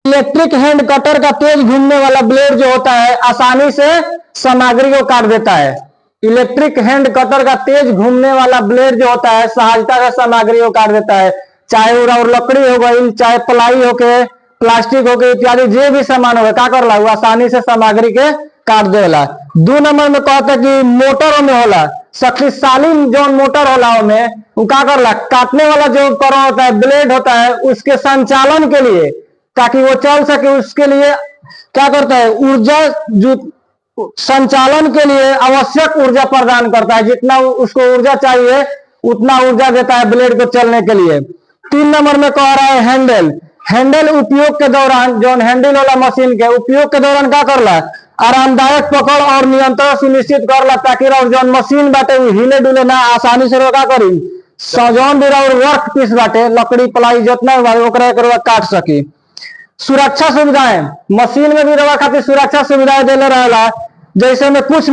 Electric hand cutter का तेज घूमने वाला ब्लेड जो होता है आसानी से सामग्री को काट देता है। इलेक्ट्रिक हैंड कटर का तेज घूमने वाला ब्लेड जो होता है सहजता से सामग्री को काट देता है, चाहे और लकड़ी हो गई, चाहे प्लाई हो के, प्लास्टिक हो के इत्यादि जो भी सामान हो का कर ला आसानी से सामग्री के काट देला। 2 नंबर में कहता है कि मोटरों में होला शक्तिशाली जो मोटर होला में वो का कर ला काटने वाला जो उपकरण होता है ब्लेड होता है उसके संचालन के लिए ताकि वो चल सके उसके लिए क्या करता है ऊर्जा जो संचालन के लिए आवश्यक ऊर्जा प्रदान करता है, जितना उसको ऊर्जा चाहिए उतना ऊर्जा देता है ब्लेड को चलने के लिए। 3 नंबर में कह रहा है हैंडल। हैंडल उपयोग के दौरान जो हैंडल वाला मशीन के उपयोग के दौरान क्या करला आरामदायक पकड़ और नियंत्रण सुनिश्चित करला ताकि जो मशीन बाटे हिले डुले ना आसानी से रोका करी सजौन भी और वर्क पीस बाटे लकड़ी प्लाई जितना काट सकी। सुरक्षा सुविधाएं मशीन में भी रवा खातिर सुरक्षा सुविधाएं देले रहेला, जैसे में कुछ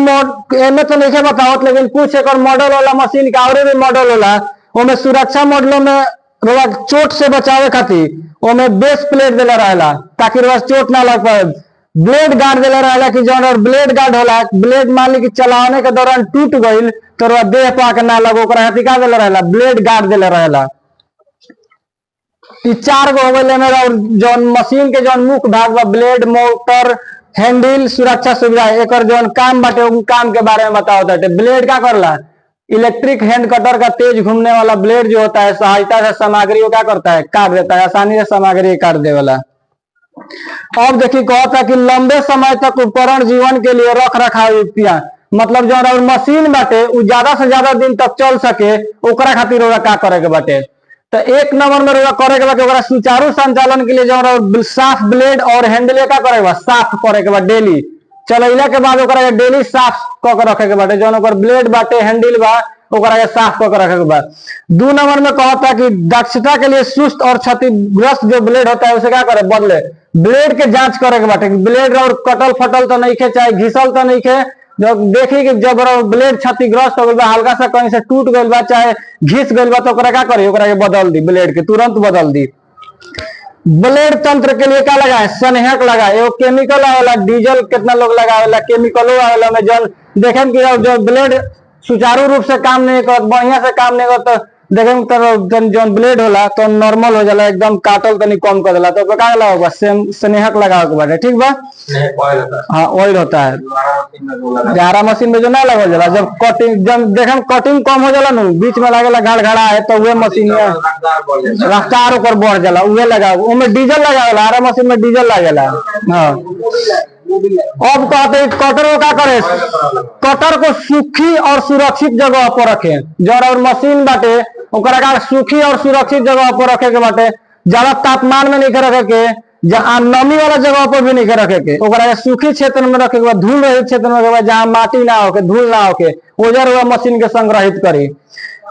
एमे तो नहीं बताओ लेकिन कुछ एक मॉडल वाला मशीन का और भी मॉडल होला ओमे सुरक्षा मॉडलों में रवा चोट से बचावे खातिर ओमे बेस प्लेट देले रहेला ताकि रवा चोट ना लग पाए। ब्लेड गार्ड देले रहेला कि जो ब्लेड गार्ड होला ब्लेड मान ली कि चलाने के दौरान टूट गईल तो रवा देह पा के ना लगो ओकरा खातिर का देले रहेला ब्लेड गार्ड देले रहेला। 4 गो हो गए मेरा जो मशीन के जो मुख्य भाग बा ब्लेड मोटर हैंडल सुरक्षा सुविधा एक जो काम बाटे वो काम के बारे में बताओ था। ब्लेड क्या करला इलेक्ट्रिक हैंड कटर का तेज घूमने वाला ब्लेड जो होता है सहायता से सामग्री को क्या करता है काट देता है, आसानी से सामग्री काट दे वाला। अब देखिए कहता है कि लंबे समय तक उपकरण जीवन के लिए रख रखाव युक्तियां मतलब जो मशीन बाटे वो ज्यादा से ज्यादा दिन तक चल सके ओकरा खातिर का करे के बाटे। तो 1 नंबर में करे के बाद सुचारू संचालन के लिए जो साफ ब्लेड और हैंडल का करे साफ करे के बाद डेली चलैला के बाद डेली साफ क के रखे के बाटे जो ब्लेड बाटे हैंडल बा ओकरा साफ क के रखे के बाद। 2 नंबर में कहता है कि दक्षता के लिए सुस्त और क्षतिग्रस्त जो ब्लेड होता है उसे क्या करे बदले ब्लेड के जांच करे के बाटे ब्लेड और कटल फटल तो नहीं खे चाहे घिसल तो नहीं खे जो देखी कि जब ब्लेड क्षतिग्रस्त हो गया हल्का सा कहीं से टूट गई बा चाहे घिस गई बा तो ओकरा क्या करी ओकरा के बदल दी ब्लेड के तुरंत बदल दी। ब्लेड तंत्र के लिए क्या लगाए स्नेहक लगाए एगो केमिकल आवेला डीजल कितना लोग लगावेला केमिकलो आवेला में जो देखें कि जो ब्लेड सुचारू रूप से काम नहीं कर बढ़िया से काम नहीं कर तो देखें तो जो ब्लेड होला तो नॉर्मल हो जाला एकदम काटल तनी कम कर देला तो का लगाओ स्नेहक लगाओ के बाटे ठीक बा। हाँ ऑयल होता है ग्यारह मशीन में जो ना लगा जाला जब कटिंग जब देखें कटिंग कम हो जाला ना बीच में लागेला घड़ा है तो वह मशीन रफ्तार ऊपर बढ़ जाला वह लगाओ उनमें डीजल लगावेला 11 मशीन में डीजल लागेला। हाँ अब कहते हैं कटर को क्या करे कटर को सूखी और सुरक्षित जगह पर रखे जो और मशीन बाटे ओकरा का सूखी और सुरक्षित जगह पर रखे के बाटे ज्यादा तापमान में नहीं रखे के जहाँ नमी वाला जगह पर भी नहीं रखे के ओकरा सूखी क्षेत्र में रखे के बाद धूल रहित क्षेत्र में रखे जहाँ माटी ना होके धूल ना होके ओजर हुआ मशीन के संग्रहित करी।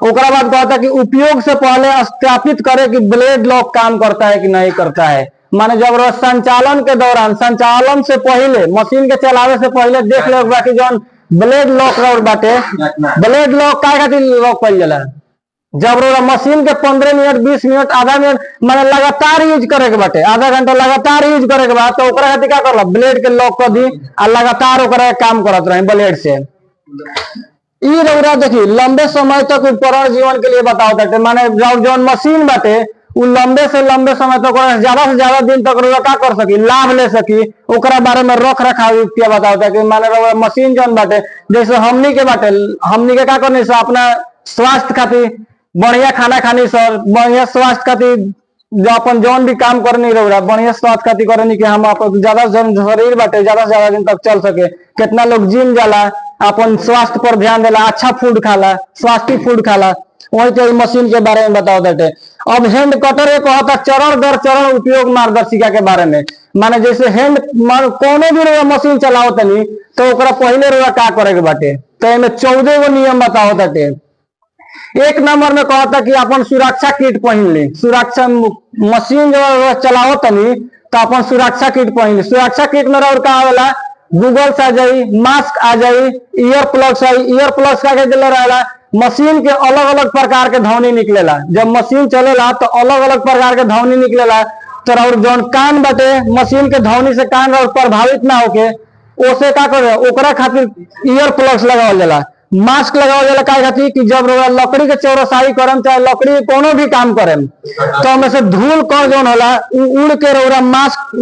ओकरा बाद कहता है कि उपयोग से पहले सत्यापित करे कि ब्लेड लॉक काम करता है कि नहीं करता है माने जब संचालन के दौरान संचालन से पहले मशीन के चलावे से पहले देख ले बाकी जो ब्लेड लॉक बाटे ब्लेड लॉक का खातिर लॉक कइल जाला जब मशीन के 15 मिनट 20 मिनट आधा मिनट माने लगातार यूज करे के बाटे आधा घंटा लगातार यूज करे के बाद तो ओकरा खातिर का करला ब्लेड के लॉक कर दी और लगातार ओकरा काम करत रहे ब्लेड से। ई रौरा देखी लंबे समय तक उपकरण जीवन के लिए बताओ ताटे माने जो मशीन बाटे उ लंबे से लंबे समय तक ज्यादा से ज्यादा दिन तक का कर सकी लाभ ले सकी ओकरा बारे में रख रखाव युक्तियां बताओ कि माने मशीन जौन बाटे जैसे हमनी के बाटे हमनी के का करनी से अपना स्वास्थ्य खातिर बढ़िया खाना खानी सर बढ़िया स्वास्थ्य खातिर जो अपन जौन भी काम करनी रहा बढ़िया स्वास्थ्य खातिर करनी कि हम अपन ज्यादा शरीर बाटे ज्यादा से ज्यादा दिन तक चल सके। कितना लोग जिम जाला अपन स्वास्थ्य पर ध्यान देला अच्छा फूड खाला स्वास्थ्य फूड खाला वही तो मशीन के बारे में बताओ देते। अब हैंड कटर एक होता चरण दर चरण उपयोग मार्गदर्शिका के बारे में माने जैसे हैंड कोनो भी मशीन चलाओ तनी तो ओकरा पहले रुआ का करे के बाटे तो इनमें 14 गो नियम बताओ देते। 1 नंबर में कहता कि अपन सुरक्षा किट पहन ली सुरक्षा मशीन जो चलाओ तनी तो अपन सुरक्षा किट पहन ली सुरक्षा किट में और का आवेला गूगल्स आ जाई मास्क आ जाई ear plugs eye ear plugs का के दिले रहेला मशीन के अलग अलग प्रकार के ध्वनि निकलेला जब मशीन चलेला तो अलग अलग प्रकार के ध्वनि निकलेला तो और जौन कान बाटे मशीन के ध्वनि से कान और प्रभावित ना होके ओसे का करे ओकरा खातिर ईयर प्लग्स लगावल जाला, मास्क लगावल जाला का खातिर कि जब लकड़ी के चौरसाई करम चाहे लकड़ी कोनो भी काम करम तो हमें से धूल कण जौन होला उड़ के रौरा मास्क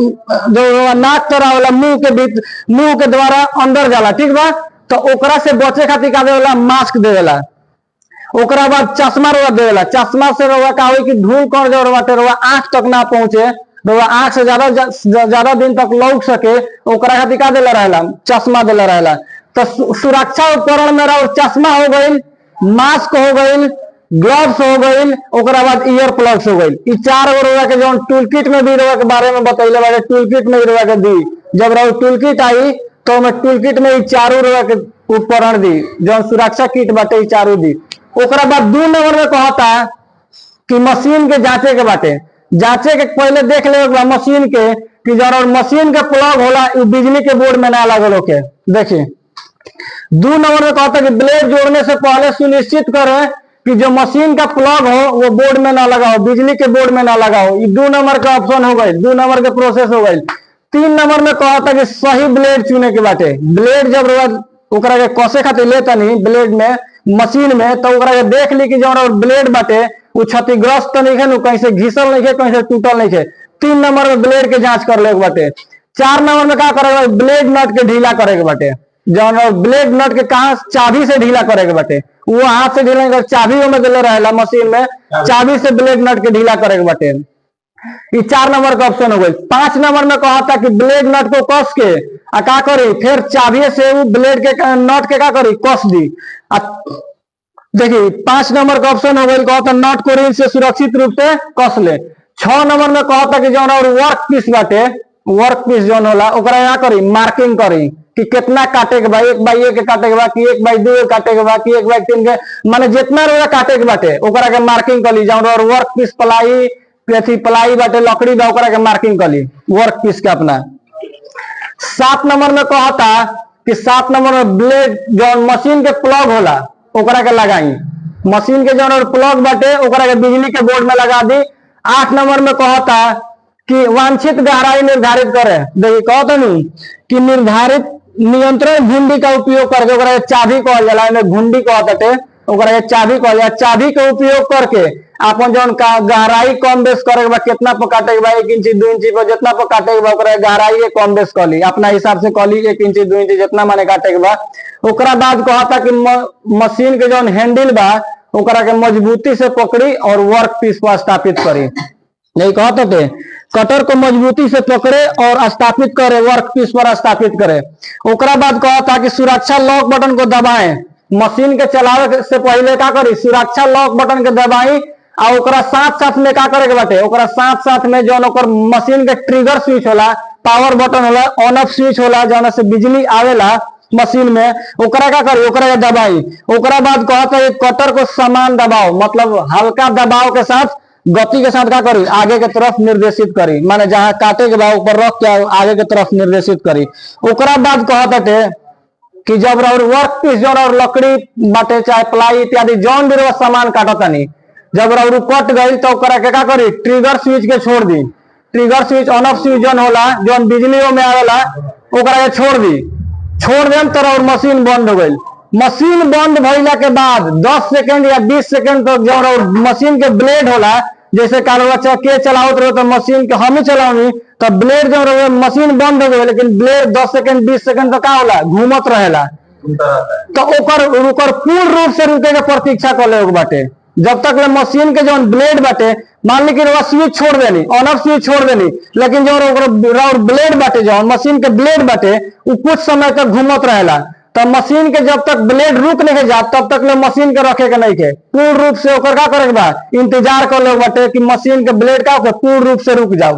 जो नाक तरह होला मुंह के द्वारा अंदर जाला, ठीक बा। तो ओकरा से बचे खातिर का देला मास्क देला, ओकरा बाद चश्मा रउआ देला, चश्मा से रउआ का होई कि धूल कण जो बाटे रउआ आंख तक ना पहुंचे, रउआ आंख से ज्यादा दिन तक लौक सके ओकरा खातिर का देला रहेला चश्मा देला रहेला। तो सुरक्षा उपकरण में रउआ चश्मा हो गइल, मास्क हो गइल, ग्लव्स हो गइल, ओकरा बाद ईयर प्लग्स हो गइल। ई 4 गो रउआ के जौन टूल किट में भी रउआ के बारे में बतैले बाटे, टूल किट में रउआ के दी, जब रउआ टूल किट आई तो मैं टूल किट में ई 4 रउआ के उपकरण दी, जौन सुरक्षा किट बाटे ई 4 दी। ओकरा बाद 2 नंबर में कहता कि मशीन के जांचे के बाटे, जांचे के पहले देख ले मशीन के कि जब मशीन के प्लग होला बिजली के बोर्ड में ना लगल होके। देखिए 2 नंबर में कहता कि ब्लेड जोड़ने से पहले सुनिश्चित करें कि जो मशीन का प्लग हो वो बोर्ड में ना लगा हो, बिजली के बोर्ड में ना लगा हो। ये 2 नंबर का ऑप्शन हो गई, 2 नंबर के प्रोसेस हो गई। 3 नंबर में कहता कि सही ब्लेड चुने के बाटे, ब्लेड जब ओकरा के कसे खातिर लेता नहीं ब्लेड में मशीन में तो ओकरा के देख ली कि जो ब्लेड बाटे वो क्षतिग्रस्त तो नहीं है, कहीं से घिसल नहीं है, कहीं से टूटल नहीं है। 3 नंबर में ब्लेड के जांच कर ले बाटे। 4 नंबर में क्या करेगा ब्लेड नट के ढीला करे के बाटे, जो ब्लेड नट के कहा चाबी से ढीला करे के बाटे, वो हाथ से ढीला नहीं, चाबी में दिले रहेला मशीन में, चाबी से ब्लेड नट के ढीला करे के बाटे। ये 4 नंबर का ऑप्शन हो गई। 5 नंबर में कहा था कि ब्लेड नट को कस के का करी फिर चाबी से वो ब्लेड के नट के का करी कस दी। देखिए 5 नंबर का ऑप्शन हो गई, कहता नट को रिंच से सुरक्षित रूप से कस ले। 6 नंबर में कहता कि जो वर्क पीस बाटे, वर्क पीस जो होला ओकरा क्या करी मार्किंग करी कि कितना काटे के बा, 1/1 काटे के बा कि 1/2 काटे के बा कि 1/3 के, माने जितना रोड़ा काटे के बाटे ओकरा के मार्किंग कर ली। जो वर्क पीस प्लाई बाटे लकड़ी बा ओकरा के मार्किंग कर ली वर्क पीस के अपना। 7 नंबर में कहता कि 7 नंबर में ब्लेड जो मशीन के प्लग होला ओकरा के लगाई, मशीन के जो प्लग बाटे ओकरा के बिजली के बोर्ड में लगा दी। 8 नंबर में कहता कि वांछित गहराई निर्धारित करे। देखिए कहता नहीं कि निर्धारित नियंत्रण घुंडी का उपयोग करके ओकरा चाबी कहल जाला, घुंडी कहते ओकरा चाबी कहल जाला। चाबी के उपयोग करके अपन जौन का गहराई कम बेस करे के बा, कितना पर काटे के बा 1 इंची 2 इंची पर जितना पर काटे के बा ओकरा गहराई कम बेस कर ली, अपना हिसाब से कर ली 1 इंची 2 इंची जितना माने काटे के बा। ओकरा बाद कहता कि मशीन के जौन हैंडल बा ओकरा के मजबूती से पकड़ी और वर्क पीस पर स्थापित करी। यही कहते थे कटर को मजबूती से पकड़े और स्थापित करे, वर्क पीस पर स्थापित करे। ओकरा बाद कहता कि सुरक्षा लॉक बटन को दबाएं, मशीन के चलावे से पहले का करी सुरक्षा लॉक बटन के दबाई और ओकरा साथ साथ में का करे के बाटे ओकरा साथ साथ में जो मशीन के ट्रिगर स्विच होला, पावर बटन होला, ऑन ऑफ स्विच होला जौन से बिजली आवेला मशीन में, ओकरा का करी ओकरा के दबाई। ओकरा बाद कहता है कटर को समान दबाओ, मतलब हल्का दबाव के साथ गति के साथ का करी आगे के तरफ निर्देशित करी, माने जहां काटे के बाद ऊपर रख के आगे के तरफ निर्देशित करी। ओकरा बाद कहता थे कि जब वर्क पीस जो लकड़ी बाटे चाहे प्लाई इत्यादि जौन भी सामान काटता नहीं, जब कट गई तो ओकरा के का करी ट्रिगर स्विच के छोड़ दी, trigger switch on off switch जौन होला जौन बिजली में आवेला ओकरा के छोड़ दी, छोड़ देम तो मशीन बंद हो गई। मशीन बंद भइला के बाद 10 सेकंड या 20 सेकंड तक जो मशीन के ब्लेड होला, जैसे कारोबार के चलावत रहो तो मशीन के हम ही चलाऊंगी तो ब्लेड जो रहे मशीन बंद हो गई, लेकिन ब्लेड 10 सेकंड 20 सेकंड तक का होला घूमत रहेला, तो ओकर पूर्ण रूप से रुके के प्रतीक्षा कर ले बाटे जब तक मशीन के जो ब्लेड बाटे मान ली कि स्विच छोड़ देनी, ऑन ऑफ स्विच छोड़ देनी, लेकिन जो ब्लेड बाटे जो मशीन के ब्लेड बाटे वो कुछ समय तक घूमत रहेला। तो मशीन के जब तक ब्लेड रुक नहीं जा तब तक ले मशीन के रखे के नहीं के पूर्ण रूप से ओकर का करे के बा इंतजार कर ले बाटे कि मशीन के ब्लेड का पूर्ण रूप से रुक जाओ।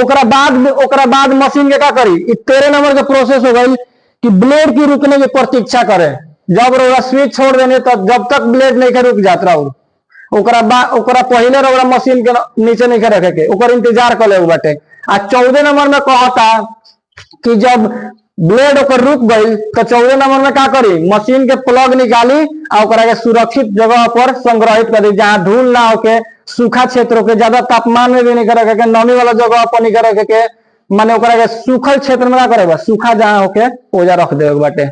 ओकरा बाद मशीन के का करी 13 नंबर के प्रोसेस हो गई कि ब्लेड की रुकने की प्रतीक्षा करे। जब स्विच छोड़ देने तब जब तक ब्लेड नहीं के रुक जात रहा ओकरा पहले रौरा मशीन के नीचे नहीं रखे के ओकर इंतजार कर ले बाटे। 14 नंबर में कहता कि जब ब्लेड ओकर रुक गई तो 14 नंबर में क्या करी मशीन के प्लग निकाली और ओकरा के सुरक्षित जगह पर संग्रहित कर दी जहां धूल ना होके सूखा क्षेत्र के, ज्यादा तापमान में भी नहीं करे के, नमी वाला जगह पर नहीं करे के, माने ओकरा के सूखल क्षेत्र में ना करे, सूखा जहां होके ओजा रख दे बाटे।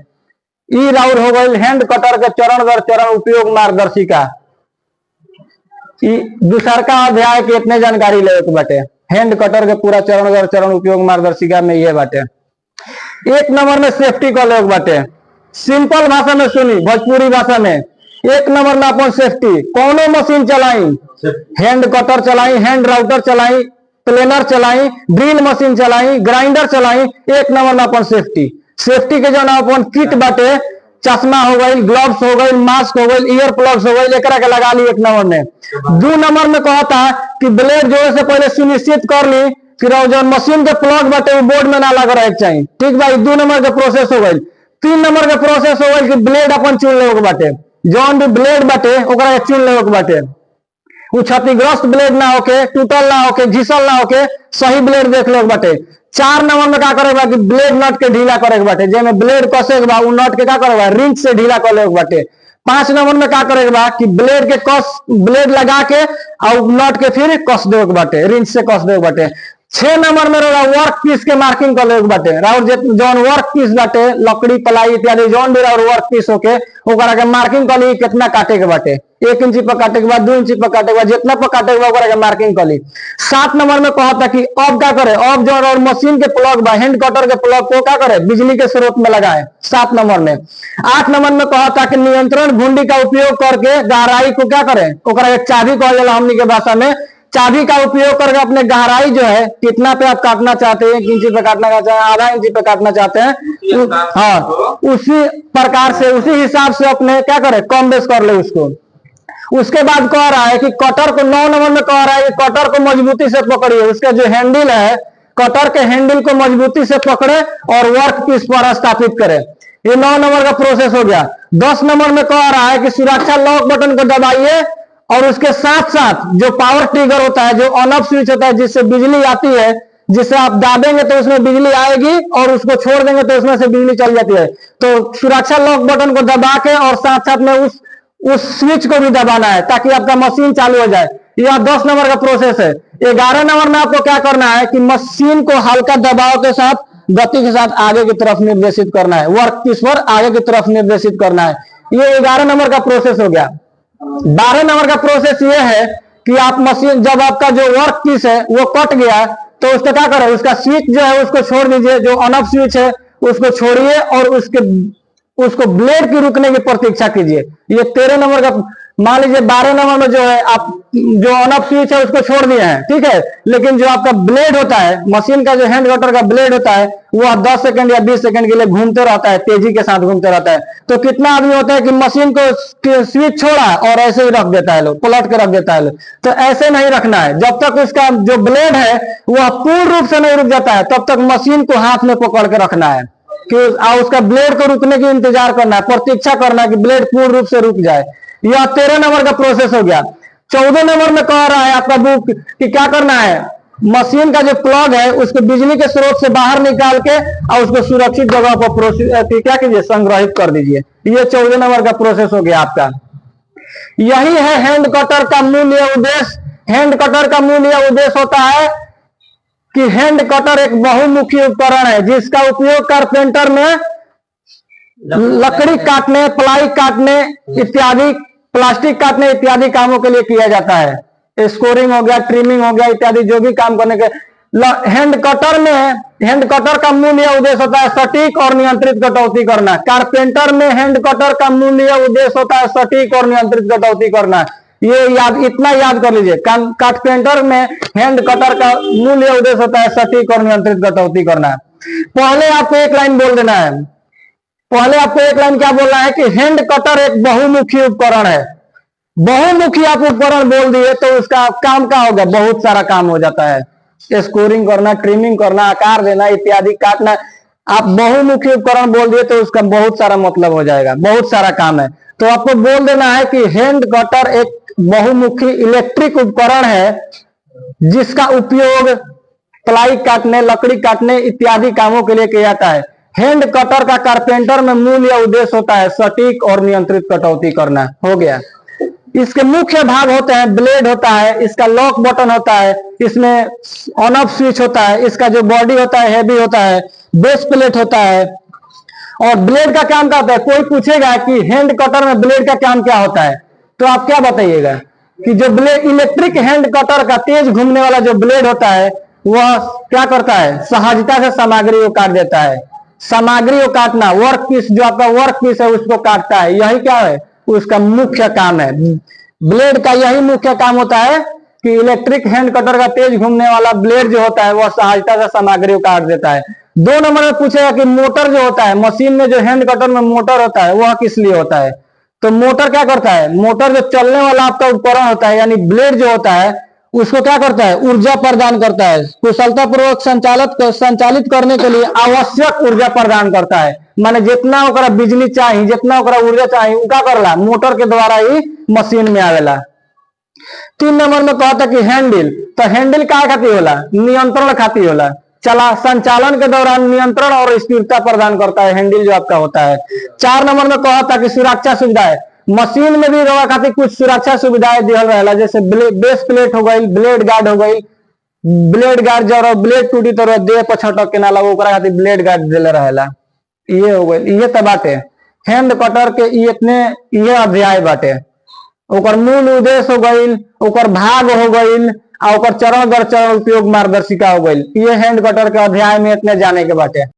ई राउर हो गई हैंड कटर के चरण दर चरण उपयोग मार्गदर्शिका। दूसर का अध्याय के इतने जानकारी ले बाटे, हैंड कटर के पूरा चरण दर चरण उपयोग मार्गदर्शिका में ये बाटे। एक नंबर में सेफ्टी का ले बाटे, सिंपल भाषा में सुनी, भोजपुरी भाषा में। एक नंबर में अपन सेफ्टी, कौनो मशीन चलाई, हैंड कटर चलाई, हैंड राउटर चलाई, प्लेनर चलाई, ड्रिल मशीन चलाई, ग्राइंडर चलाई, एक नंबर में अपन सेफ्टी। सेफ्टी के जो अपन किट बाटे, चश्मा हो गई, ग्लव्स हो गई, मास्क हो गई, ईयर प्लग्स हो गई, एक के लगा ली एक नंबर में। 2 नंबर में कहता कि ब्लेड जोड़े से पहले सुनिश्चित कर ली कि जो मशीन के प्लग बाटे वो बोर्ड में ना लगा रहे चाहिए, ठीक भाई। 2 नंबर के प्रोसेस हो गई। 3 नंबर के प्रोसेस हो गई कि ब्लेड अपन चुन ले बाटे, जौन भी ब्लेड बाटे ओकरा चुन ले बाटे, वो क्षतिग्रस्त ब्लेड ना होके, टूटल ना होके, घिसल ना होके, सही ब्लेड देख ले बाटे। 4 नंबर में क्या करेगा कि ब्लेड नट के ढीला करेगा बाटे, जेमे ब्लेड कसे के बा उ नट के क्या करेगा रिंच से ढीला कर ले बाटे। 5 नंबर में क्या करेगा कि ब्लेड के कस, ब्लेड लगा के और नट के फिर कस दे बाटे, रिंच से कस दे बाटे। 6 नंबर में वर्क पीस के मार्किंग कर ले बाटे, राउर जौन वर्क पीस बाटे, लकड़ी पलाई इत्यादि जौन भी राउर वर्क पीस होके ओकरा के मार्किंग कर ली, कितना काटे के बाटे, 1 इंची पर काटे के बाद, 2 इंची पर काटे के बाद, जितना पर काटे के बाद ओकरा के मार्किंग कर ली। 7 नंबर में कहता कि अब क्या करे, अब जो और मशीन के प्लग बा, हैंड कटर के प्लग को क्या करे बिजली के स्रोत में लगाए, 7 नंबर में। 8 नंबर में कहता कि नियंत्रण घुंडी का उपयोग करके गहराई को क्या करे, ओकरा के चाबी कहल जाला हमनी के भाषा में। चाबी का उपयोग करके अपने गहराई जो है कितना पे आप काटना चाहते हैं, 1 इंची पे काटना चाहते हैं, आधा इंची पे काटना चाहते हैं, हाँ उसी प्रकार से उसी हिसाब से अपने क्या करे कम बेस कर ले उसको। उसके बाद कह रहा है कि कटर को 9 नंबर में कह रहा है कि कटर को मजबूती से पकड़िए, उसका जो हैंडल है कटर के हैंडल को मजबूती से पकड़े और वर्क पीस पर स्थापित करे। ये 9 नंबर का प्रोसेस हो गया। 10 नंबर में कह रहा है कि सुरक्षा लॉक बटन को दबाइए और उसके साथ साथ जो पावर ट्रिगर होता है, जो ऑन ऑफ स्विच होता है जिससे बिजली आती है, जिसे आप दाबेंगे तो उसमें बिजली आएगी और उसको छोड़ देंगे तो उसमें से बिजली चल जाती है। तो सुरक्षा लॉक बटन को दबा के और साथ साथ में उस स्विच को भी दबाना है ताकि आपका मशीन चालू हो जाए। यह 10 नंबर का प्रोसेस है। 11 नंबर में आपको क्या करना है कि मशीन को हल्का दबाव के साथ, गति के साथ आगे की तरफ निर्देशित करना है, वर्क पीस पर आगे की तरफ निर्देशित करना है। ये 11 नंबर का प्रोसेस हो गया। 12 नंबर का प्रोसेस ये है कि आप मशीन, जब आपका जो वर्क पीस है वो कट गया तो उसका क्या करें, उसका स्विच जो है उसको छोड़ दीजिए, जो ऑन ऑफ स्विच है उसको छोड़िए और उसको ब्लेड की रुकने की प्रतीक्षा कीजिए। ये 13 नंबर का। मान लीजिए 12 नंबर में जो है आप जो ऑन ऑफ स्विच है उसको छोड़ दिए हैं, ठीक है, लेकिन जो आपका ब्लेड होता है, मशीन का जो हैंड कटर का ब्लेड होता है वो 10 सेकंड या 20 सेकंड के लिए घूमते रहता है, तेजी के साथ घूमते रहता है। तो कितना आदमी होता है कि मशीन को स्विच छोड़ा और ऐसे ही रख देता है, लोग पलट के रख देता है लोग। तो ऐसे नहीं रखना है। जब तक उसका जो ब्लेड है वह पूर्ण रूप से नहीं रुक जाता है तब तक मशीन को हाथ में पकड़ के रखना है कि उसका ब्लेड को रुकने की इंतजार करना है, प्रतीक्षा करना है कि ब्लेड पूर्ण रूप से रुक जाए। यह 13 नंबर का प्रोसेस हो गया। 14 नंबर में कह रहा है आपका बुक कि क्या करना है, मशीन का जो प्लग है उसको बिजली के स्रोत से बाहर निकाल के और उसको सुरक्षित जगह पर क्या कीजिए, संग्रहित कर दीजिए। ये 14 नंबर का प्रोसेस हो गया आपका। यही है हैंड कटर का मूल उद्देश्य। हैंड कटर का मूल उद्देश्य होता है कि हैंड कटर एक बहुमुखी उपकरण है जिसका उपयोग कारपेंटर में लकड़ी काटने, प्लाई काटने इत्यादि, प्लास्टिक काटने इत्यादि कामों के लिए किया जाता है। स्कोरिंग हो गया, ट्रिमिंग हो गया इत्यादि जो भी काम करने के हैंड कटर का मूल उद्देश्य होता है सटीक और नियंत्रित कटौती करना। कारपेंटर में हैंड कटर का मूल उद्देश्य होता है सटीक और नियंत्रित कटौती करना। ये इतना याद कर लीजिए, कारपेंटर में हैंड कटर का मूल उद्देश्य होता है सटीक और नियंत्रित कटौती करना। पहले आपको एक लाइन बोल देना है, पहले आपको एक लाइन क्या बोलना है कि हैंड कटर एक बहुमुखी उपकरण है। बहुमुखी आप उपकरण बोल दिए तो उसका काम क्या होगा, बहुत सारा काम हो जाता है। स्कोरिंग करना, ट्रिमिंग करना, आकार देना इत्यादि, काटना। आप बहुमुखी उपकरण बोल दिए तो उसका बहुत सारा मतलब हो जाएगा, बहुत सारा काम है। तो आपको बोल देना है कि हैंड कटर एक बहुमुखी इलेक्ट्रिक उपकरण है जिसका उपयोग प्लाई काटने, लकड़ी काटने इत्यादि कामों के लिए किया जाता है। हैंड कटर का कारपेंटर में मूल या उद्देश्य होता है सटीक और नियंत्रित कटौती करना। हो गया। इसके मुख्य भाग होते हैं, ब्लेड होता है, इसका लॉक बटन होता है, इसमें ऑन ऑफ स्विच होता है, इसका जो बॉडी होता है हैवी होता है, बेस प्लेट होता है। और ब्लेड का काम क्या होता है? कोई पूछेगा कि हैंड कटर में ब्लेड का काम क्या होता है, तो आप क्या बताइएगा कि जो ब्लेड इलेक्ट्रिक हैंड कटर का तेज घूमने वाला जो ब्लेड होता है वह क्या करता है? सहजता से सामग्री को काट देता है। सामग्री को काटना, वर्क पीस, जो आपका वर्क पीस है उसको काटता है, यही क्या है? उसका मुख्य काम है। ब्लेड का यही मुख्य काम होता है कि इलेक्ट्रिक हैंड कटर का तेज घूमने वाला ब्लेड जो होता है वह सहजता से सामग्री को काट देता है। 2 नंबर में पूछेगा कि मोटर जो होता है, मशीन में जो हैंड कटर में मोटर होता है वह किस लिए होता है? तो मोटर क्या करता है? मोटर जो चलने वाला आपका उपकरण होता है यानी ब्लेड जो होता है उसको क्या करता है? ऊर्जा प्रदान करता है, कुशलता पूर्वक संचालित करने के लिए आवश्यक ऊर्जा प्रदान करता है। माने जितना ओकरा बिजली चाहिए, जितना ओकरा ऊर्जा चाहिए उनका करला मोटर के द्वारा ही मशीन में आवेला। 3 नंबर में कहता कि हैंडल, तो हैंडल क्या खातिर होला? नियंत्रण खातिर होला। चला संचालन के दौरान नियंत्रण और स्थिरता प्रदान करता है हैंडल जो आपका होता है। 4 नंबर में कहता कि सुरक्षा सुविधाएं, मशीन में भी रवा खातिर कुछ सुरक्षा सुविधाएं दिहल रहेला, जैसे बेस प्लेट हो गई, ब्लेड गार्ड हो गई। ब्लेड गार्ड जो ब्लेड टूटी तो देह पर छटक के ना लगो, ओकरा खातिर ब्लेड गार्ड देले रहेला। ये हो गई, ये तो बाटे हैंड कटर के ये अध्याय बाटे। ओकर मूल उद्देश्य हो गई, ओकर भाग हो गई, और ओकर चरण दर चरण उपयोग मार्गदर्शिका हो गई। ये हैंड कटर के अध्याय में इतने जाने के बाटे।